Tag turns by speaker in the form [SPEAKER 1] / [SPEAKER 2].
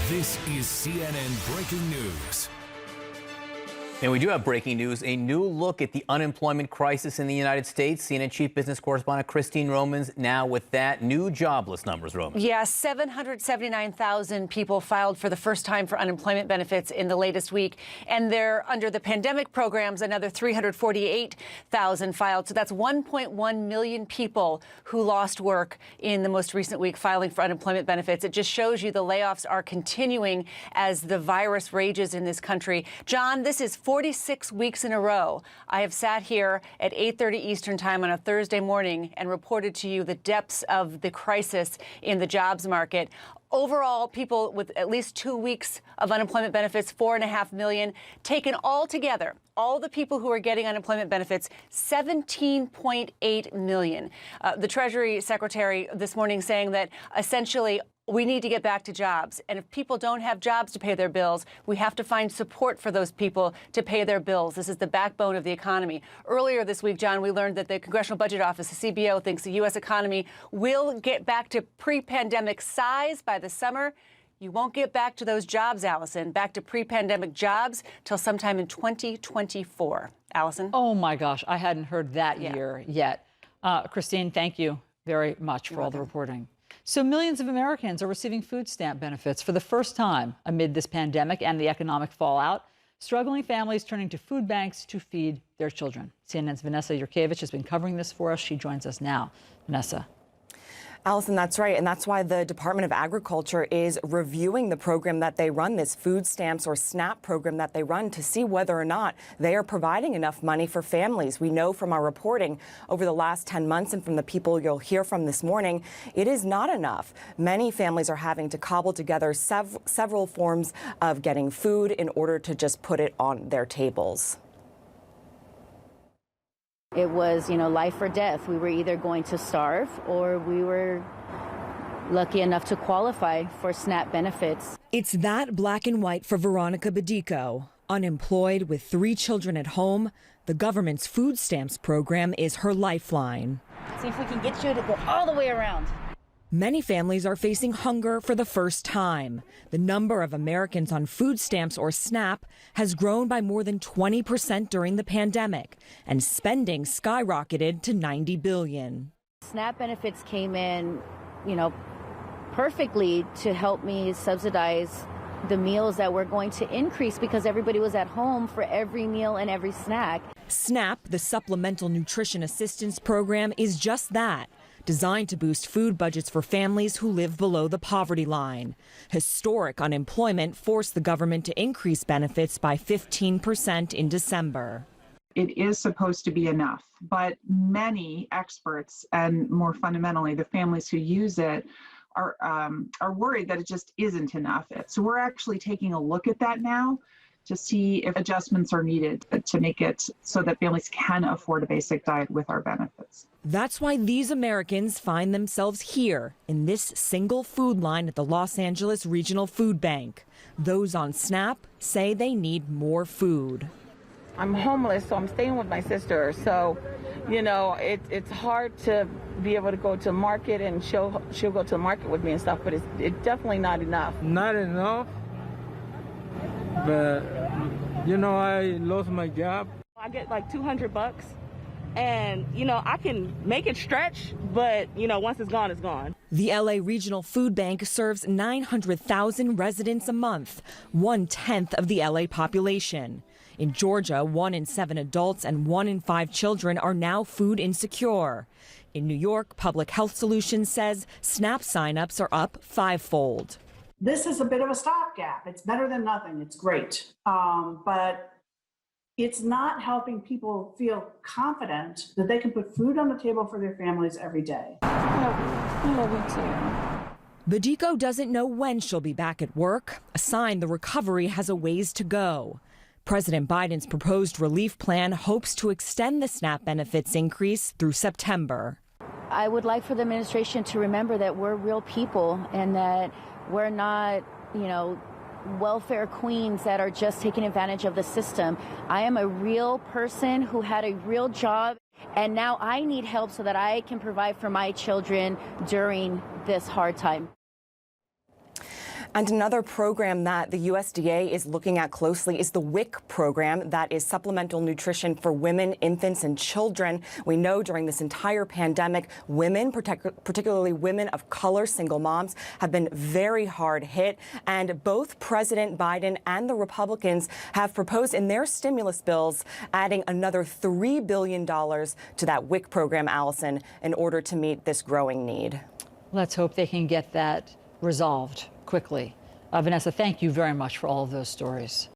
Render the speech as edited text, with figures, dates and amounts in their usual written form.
[SPEAKER 1] This is CNN Breaking News.
[SPEAKER 2] And we do have breaking news, a new look at the unemployment crisis in the United States. CNN Chief Business Correspondent Christine Romans now with that new jobless numbers, Romans.
[SPEAKER 3] Yeah, 779,000 people filed for the first time for unemployment benefits in the latest week. And they're under the pandemic programs, another 348,000 filed. So that's 1.1 million people who lost work in the most recent week filing for unemployment benefits. It just shows you the layoffs are continuing as the virus rages in this country. John, this is 46 weeks in a row. I have sat here at 8:30 Eastern time on a Thursday morning and reported to you the depths of the crisis in the jobs market. Overall, people with at least 2 weeks of unemployment benefits, 4.5 million. Taken all together, all the people who are getting unemployment benefits, 17.8 million. The Treasury Secretary this morning saying that essentially we need to get back to jobs. And if people don't have jobs to pay their bills, we have to find support for those people to pay their bills. This is the backbone of the economy. Earlier this week, John, we learned that the Congressional Budget Office, the CBO, thinks the U.S. economy will get back to pre-pandemic size by the summer. You won't get back to those jobs, Allison, back to pre-pandemic jobs till sometime in 2024. Allison?
[SPEAKER 4] Oh, my gosh. I hadn't heard that year yet. Christine, thank you very much for all the reporting. So millions of Americans are receiving food stamp benefits for the first time amid this pandemic and the economic fallout. Struggling families turning to food banks to feed their children. CNN's Vanessa Yurkevich has been covering this for us. She joins us now. Vanessa.
[SPEAKER 5] Allison, that's right. And that's why the Department of Agriculture is reviewing the program that they run, this food stamps or SNAP program that they run, to see whether or not they are providing enough money for families. We know from our reporting over the last 10 months and from the people you'll hear from this morning, it is not enough. Many families are having to cobble together several forms of getting food in order to just put it on their tables.
[SPEAKER 6] It was, life or death. We were either going to starve or we were lucky enough to qualify for SNAP benefits.
[SPEAKER 7] It's that black and white for Veronica Bedico. Unemployed with 3 children at home, the government's food stamps program is her lifeline.
[SPEAKER 6] See if we can get you to go all the way around.
[SPEAKER 7] Many families are facing hunger for the first time. The number of Americans on food stamps or SNAP has grown by more than 20% during the pandemic, and spending skyrocketed to $90 billion.
[SPEAKER 6] SNAP benefits came in, perfectly to help me subsidize the meals that were going to increase because everybody was at home for every meal and every snack.
[SPEAKER 7] SNAP, the Supplemental Nutrition Assistance Program, is just that. Designed to boost food budgets for families who live below the poverty line. Historic unemployment forced the government to increase benefits by 15% in December.
[SPEAKER 8] It is supposed to be enough, but many experts, and more fundamentally, the families who use it, are worried that it just isn't enough. So we're actually taking a look at that now to see if adjustments are needed to make it so that families can afford a basic diet with our benefits.
[SPEAKER 7] That's why these Americans find themselves here in this single food line at the Los Angeles Regional Food Bank. Those on SNAP say they need more food.
[SPEAKER 9] I'm homeless, so I'm staying with my sister. So, it's hard to be able to go to market, and she'll go to the market with me and stuff, but it's definitely not enough.
[SPEAKER 10] Not enough, but, I lost my job.
[SPEAKER 9] I get like $200. And, I can make it stretch, but, once it's gone, it's gone.
[SPEAKER 7] The LA Regional Food Bank serves 900,000 residents a month, 1/10 of the LA population. In Georgia, 1 in 7 adults and 1 in 5 children are now food insecure. In New York, Public Health Solutions says SNAP signups are up 5-fold.
[SPEAKER 11] This is a bit of a stopgap. It's better than nothing. It's great. But it's not helping people feel confident that they can put food on the table for their families every day.
[SPEAKER 6] I love you too.
[SPEAKER 7] Bedico doesn't know when she'll be back at work, a sign the recovery has a ways to go. President Biden's proposed relief plan hopes to extend the SNAP benefits increase through September.
[SPEAKER 6] I would like for the administration to remember that we're real people and that we're not, welfare queens that are just taking advantage of the system. I am a real person who had a real job, and now I need help so that I can provide for my children during this hard time.
[SPEAKER 5] And another program that the USDA is looking at closely is the WIC program, that is supplemental nutrition for women, infants, and children. We know during this entire pandemic, women, particularly women of color, single moms, have been very hard hit. And both President Biden and the Republicans have proposed in their stimulus bills adding another $3 billion to that WIC program, Allison, in order to meet this growing need.
[SPEAKER 4] Let's hope they can get that resolved quickly. Vanessa, thank you very much for all of those stories.